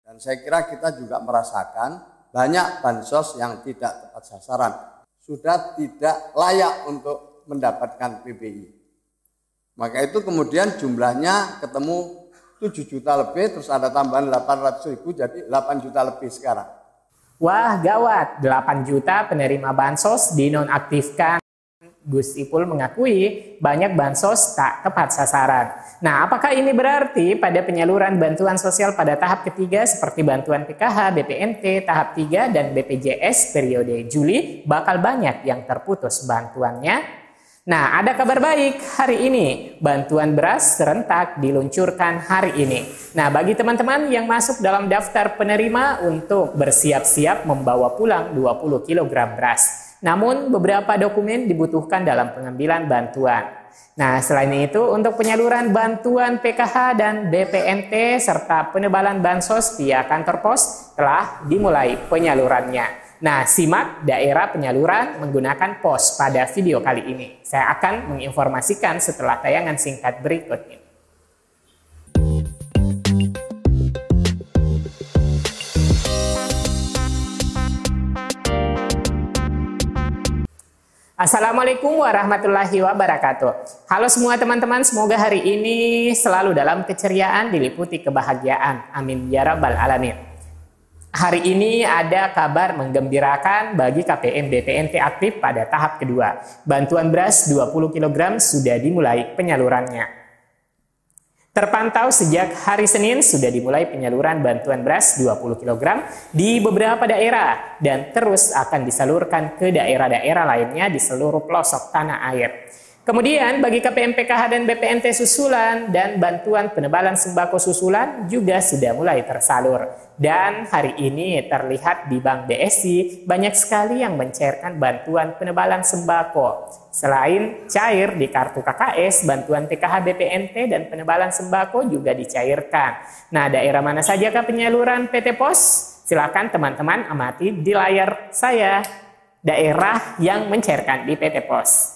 Dan saya kira kita juga merasakan banyak bansos yang tidak tepat sasaran, sudah tidak layak untuk mendapatkan PBI. Maka itu kemudian jumlahnya ketemu 7 juta lebih, terus ada tambahan 800.000, jadi 8 juta lebih sekarang. Wah, gawat, 8 juta penerima bansos dinonaktifkan. Gus Ipul mengakui banyak bansos tak tepat sasaran. Nah, apakah ini berarti pada penyaluran bantuan sosial pada tahap ketiga seperti bantuan PKH, BPNT tahap 3 dan BPJS periode Juli bakal banyak yang terputus bantuannya? Nah, ada kabar baik hari ini. Bantuan beras serentak diluncurkan hari ini. Nah, bagi teman-teman yang masuk dalam daftar penerima untuk bersiap-siap membawa pulang 20 kg beras. Namun, beberapa dokumen dibutuhkan dalam pengambilan bantuan. Nah, selain itu, untuk penyaluran bantuan PKH dan BPNT serta penebalan bansos via kantor pos telah dimulai penyalurannya. Nah, simak daerah penyaluran menggunakan pos pada video kali ini. Saya akan menginformasikan setelah tayangan singkat berikut ini. Assalamualaikum warahmatullahi wabarakatuh. Halo semua teman-teman, semoga hari ini selalu dalam keceriaan, diliputi kebahagiaan. Amin ya rabbal alamin. Hari ini ada kabar menggembirakan bagi KPM BPNT aktif pada tahap kedua. Bantuan beras 20 kg sudah dimulai penyalurannya. Terpantau sejak hari Senin sudah dimulai penyaluran bantuan beras 20 kg di beberapa daerah dan terus akan disalurkan ke daerah-daerah lainnya di seluruh pelosok tanah air. Kemudian bagi KPM PKH dan BPNT susulan dan bantuan penebalan sembako susulan juga sudah mulai tersalur. Dan hari ini terlihat di Bank BSI banyak sekali yang mencairkan bantuan penebalan sembako. Selain cair di kartu KKS, bantuan PKH BPNT dan penebalan sembako juga dicairkan. Nah, daerah mana sajakah penyaluran PT Pos? Silakan teman-teman amati di layar saya daerah yang mencairkan di PT Pos,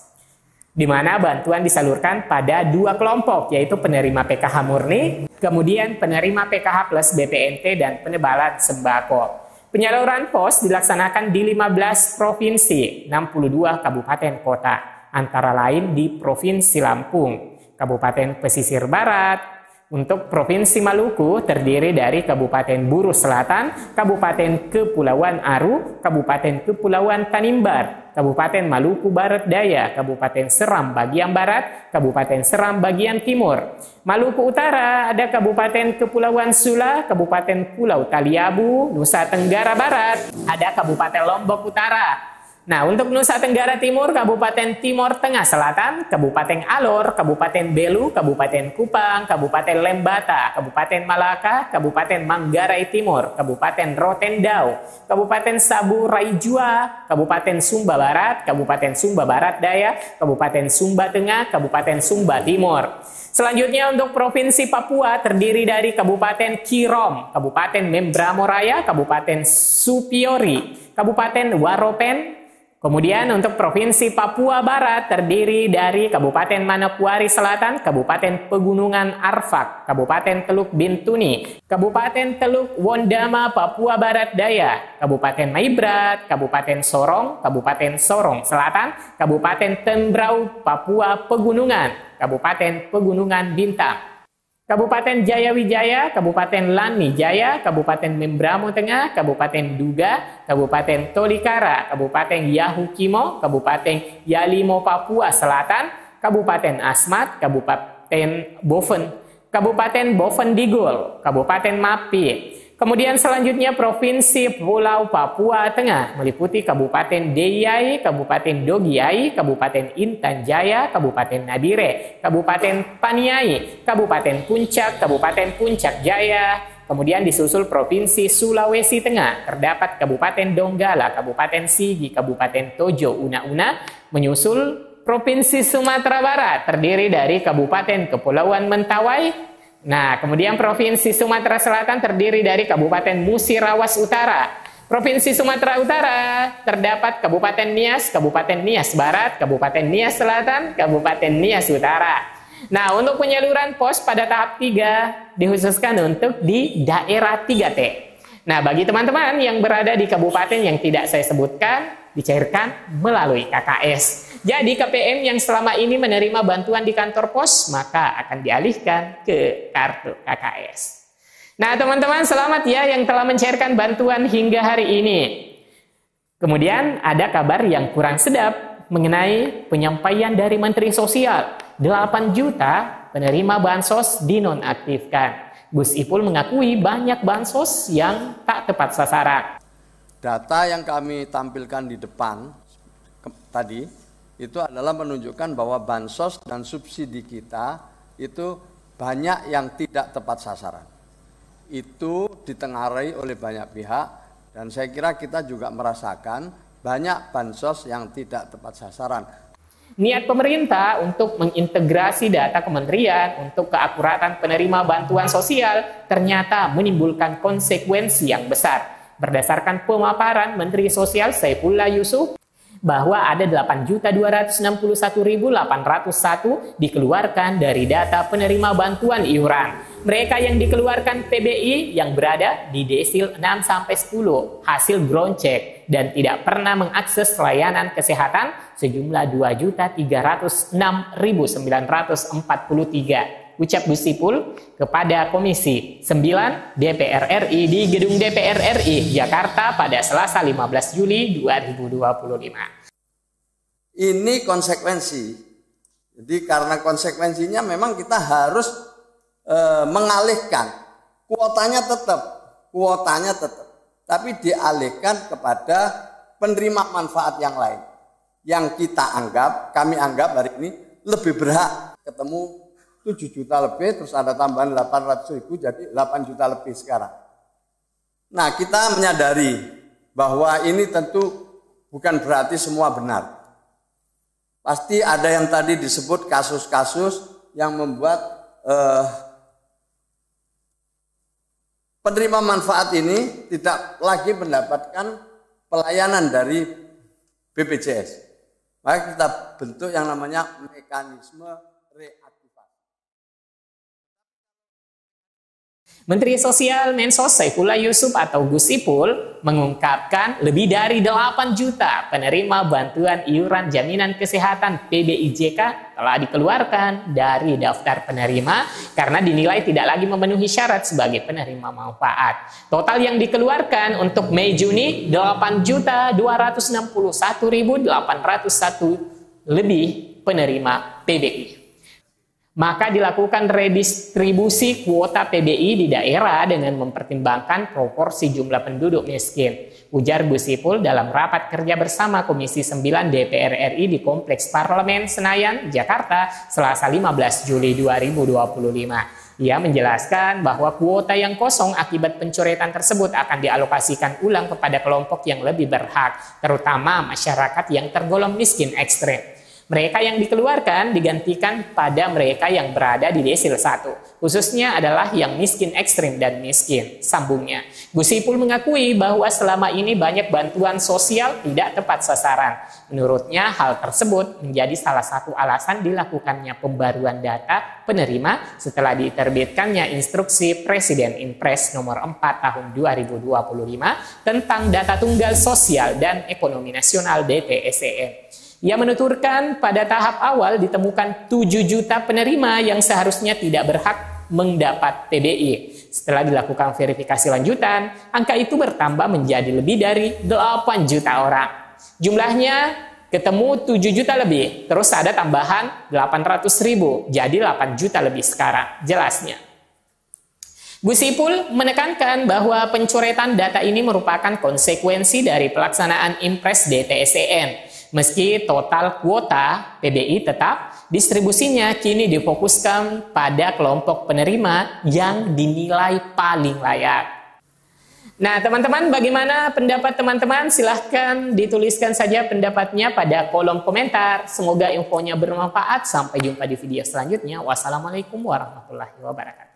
di mana bantuan disalurkan pada dua kelompok, yaitu penerima PKH murni, kemudian penerima PKH plus BPNT dan penebalan sembako. Penyaluran pos dilaksanakan di 15 provinsi, 62 kabupaten kota, antara lain di Provinsi Lampung, Kabupaten Pesisir Barat. Untuk Provinsi Maluku terdiri dari Kabupaten Buru Selatan, Kabupaten Kepulauan Aru, Kabupaten Kepulauan Tanimbar, Kabupaten Maluku Barat Daya, Kabupaten Seram bagian Barat, Kabupaten Seram bagian Timur. Maluku Utara ada Kabupaten Kepulauan Sula, Kabupaten Pulau Taliabu, Nusa Tenggara Barat, ada Kabupaten Lombok Utara. Nah, untuk Nusa Tenggara Timur, Kabupaten Timor Tengah Selatan, Kabupaten Alor, Kabupaten Belu, Kabupaten Kupang, Kabupaten Lembata, Kabupaten Malaka, Kabupaten Manggarai Timur, Kabupaten Rotendau, Kabupaten Saburai Jua, Kabupaten Sumba Barat, Kabupaten Sumba Barat Daya, Kabupaten Sumba Tengah, Kabupaten Sumba Timur. Selanjutnya untuk Provinsi Papua terdiri dari Kabupaten Kirom, Kabupaten Membramo Raya, Kabupaten Supiori, Kabupaten Waropen. Kemudian untuk Provinsi Papua Barat terdiri dari Kabupaten Manokwari Selatan, Kabupaten Pegunungan Arfak, Kabupaten Teluk Bintuni, Kabupaten Teluk Wondama Papua Barat Daya, Kabupaten Maibrat, Kabupaten Sorong, Kabupaten Sorong Selatan, Kabupaten Tembrau Papua Pegunungan, Kabupaten Pegunungan Bintang, Kabupaten Jayawijaya, Kabupaten Lani Jaya, Kabupaten Membramo Tengah, Kabupaten Duga, Kabupaten Tolikara, Kabupaten Yahukimo, Kabupaten Yalimo Papua Selatan, Kabupaten Asmat, Kabupaten Boven, Kabupaten Bovendigul, Kabupaten Mapi. Kemudian selanjutnya Provinsi Pulau Papua Tengah meliputi Kabupaten Deiyai, Kabupaten Dogiai, Kabupaten Intan Jaya, Kabupaten Nabire, Kabupaten Paniai, Kabupaten Puncak, Kabupaten Puncak Jaya. Kemudian disusul Provinsi Sulawesi Tengah, terdapat Kabupaten Donggala, Kabupaten Sigi, Kabupaten Tojo Una-Una. Menyusul Provinsi Sumatera Barat terdiri dari Kabupaten Kepulauan Mentawai. Nah, kemudian Provinsi Sumatera Selatan terdiri dari Kabupaten Musirawas Utara. Provinsi Sumatera Utara terdapat Kabupaten Nias, Kabupaten Nias Barat, Kabupaten Nias Selatan, Kabupaten Nias Utara. Nah, untuk penyaluran POS pada tahap 3 dikhususkan untuk di daerah 3T. Nah, bagi teman-teman yang berada di kabupaten yang tidak saya sebutkan, dicairkan melalui KKS. Jadi KPM yang selama ini menerima bantuan di kantor pos, maka akan dialihkan ke kartu KKS. Nah, teman-teman, selamat ya yang telah mencairkan bantuan hingga hari ini. Kemudian ada kabar yang kurang sedap mengenai penyampaian dari Menteri Sosial. 8 juta penerima bansos dinonaktifkan. Gus Ipul mengakui banyak bansos yang tak tepat sasaran. Data yang kami tampilkan di depan tadi itu adalah menunjukkan bahwa bansos dan subsidi kita itu banyak yang tidak tepat sasaran. Itu ditengarai oleh banyak pihak dan saya kira kita juga merasakan banyak bansos yang tidak tepat sasaran. Niat pemerintah untuk mengintegrasi data kementerian untuk keakuratan penerima bantuan sosial ternyata menimbulkan konsekuensi yang besar. Berdasarkan pemaparan Menteri Sosial Saifullah Yusuf, bahwa ada 8.261.801 dikeluarkan dari data penerima bantuan iuran. Mereka yang dikeluarkan PBI yang berada di desil 6-10 hasil ground check dan tidak pernah mengakses layanan kesehatan sejumlah 2.306.943. Ucap Gus Ipul kepada Komisi 9 DPR RI di Gedung DPR RI Jakarta pada Selasa 15 Juli 2025. Ini konsekuensi. Jadi karena konsekuensinya memang kita harus mengalihkan. Kuotanya tetap, tapi dialihkan kepada penerima manfaat yang lain. Yang kami anggap hari ini lebih berhak ketemu 7 juta lebih, terus ada tambahan 800.000 jadi 8 juta lebih sekarang. Nah, kita menyadari bahwa ini tentu bukan berarti semua benar. Pasti ada yang tadi disebut kasus-kasus yang membuat penerima manfaat ini tidak lagi mendapatkan pelayanan dari BPJS. Maka kita bentuk yang namanya mekanisme reaktivasi. Menteri Sosial Mensos Saifullah Yusuf atau Gus Ipul mengungkapkan lebih dari 8 juta penerima bantuan iuran jaminan kesehatan PBIJK telah dikeluarkan dari daftar penerima karena dinilai tidak lagi memenuhi syarat sebagai penerima manfaat. Total yang dikeluarkan untuk Mei-Juni 8.261.801 lebih penerima PBI. Maka dilakukan redistribusi kuota PBI di daerah dengan mempertimbangkan proporsi jumlah penduduk miskin. Ujar Gus Ipul dalam rapat kerja bersama Komisi 9 DPR RI di Kompleks Parlemen Senayan, Jakarta, Selasa 15 Juli 2025. Ia menjelaskan bahwa kuota yang kosong akibat pencoretan tersebut akan dialokasikan ulang kepada kelompok yang lebih berhak, terutama masyarakat yang tergolong miskin ekstrem. Mereka yang dikeluarkan digantikan pada mereka yang berada di desil 1, khususnya adalah yang miskin ekstrim dan miskin, sambungnya. Gus Ipul mengakui bahwa selama ini banyak bantuan sosial tidak tepat sasaran. Menurutnya hal tersebut menjadi salah satu alasan dilakukannya pembaruan data penerima setelah diterbitkannya instruksi Presiden Impres nomor 4 tahun 2025 tentang data tunggal sosial dan ekonomi nasional DTSEN. Ia menuturkan pada tahap awal ditemukan 7 juta penerima yang seharusnya tidak berhak mendapat PBI. Setelah dilakukan verifikasi lanjutan, angka itu bertambah menjadi lebih dari 8 juta orang. Jumlahnya ketemu 7 juta lebih, terus ada tambahan 800.000, jadi 8 juta lebih sekarang. Jelasnya. Gus Ipul menekankan bahwa pencoretan data ini merupakan konsekuensi dari pelaksanaan Impres DTSEN. Meski total kuota PBI tetap, distribusinya kini difokuskan pada kelompok penerima yang dinilai paling layak. Nah, teman-teman, bagaimana pendapat teman-teman? Silahkan dituliskan saja pendapatnya pada kolom komentar. Semoga infonya bermanfaat. Sampai jumpa di video selanjutnya. Wassalamualaikum warahmatullahi wabarakatuh.